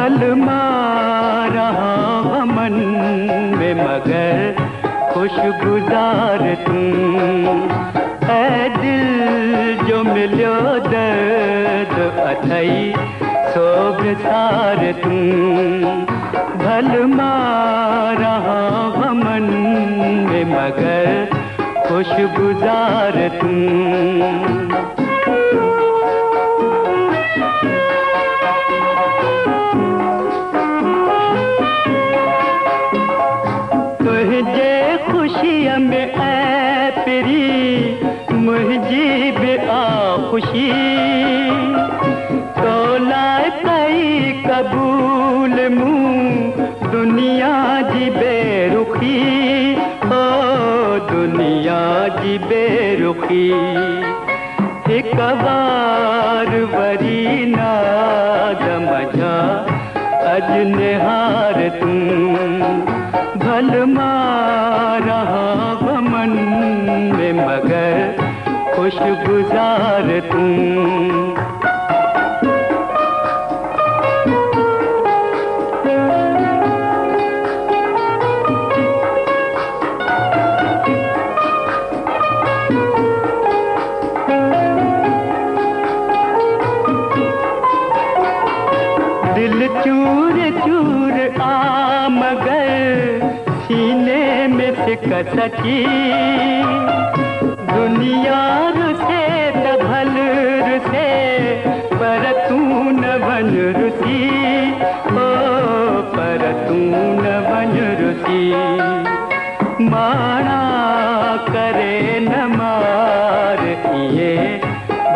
भल मारा मन में मगर खुशगुजार तू। ऐ दिल जो मिलियो दर्द अथई सो विसार तू। भल मारा मन में मगर खुशगुजार तू। खुशियाँ में ऐ पिरी मुझी भी आ खुशी। तो लाए कई कबूल मुँह दुनिया जी बेरुखी। ओ दुनिया जी बेरुखी। एक बार वरी नाद मजा अज निहार तू। भल मारा मन में मगर खुशगुजार तू। दिल चूर चूर आ मगर सीने में सिकत सची। दुनिया रुसे त भल रुसे पर तू न बन रुसी। ओ पर तू न बन रुसी। माना करे न मार ये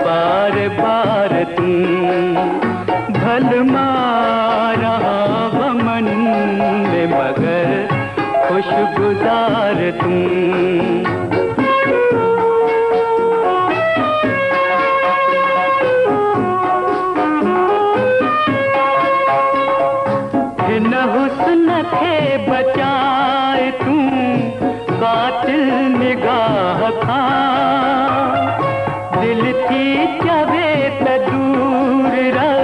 बार बार तू। भल मारा मन में मगर खुशगुजार तू। न हुस्न थे बचाए तू कातिल निगाह था। दिल थी चवे त दूर रह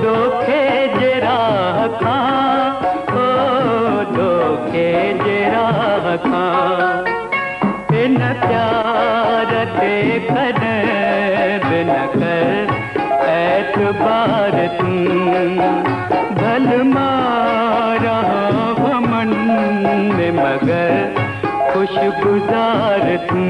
दोखे जरा खा। इन प्यार ते कदर न कर ऐतबार तू। भल मारा मन में मगर खुशगुजार तू।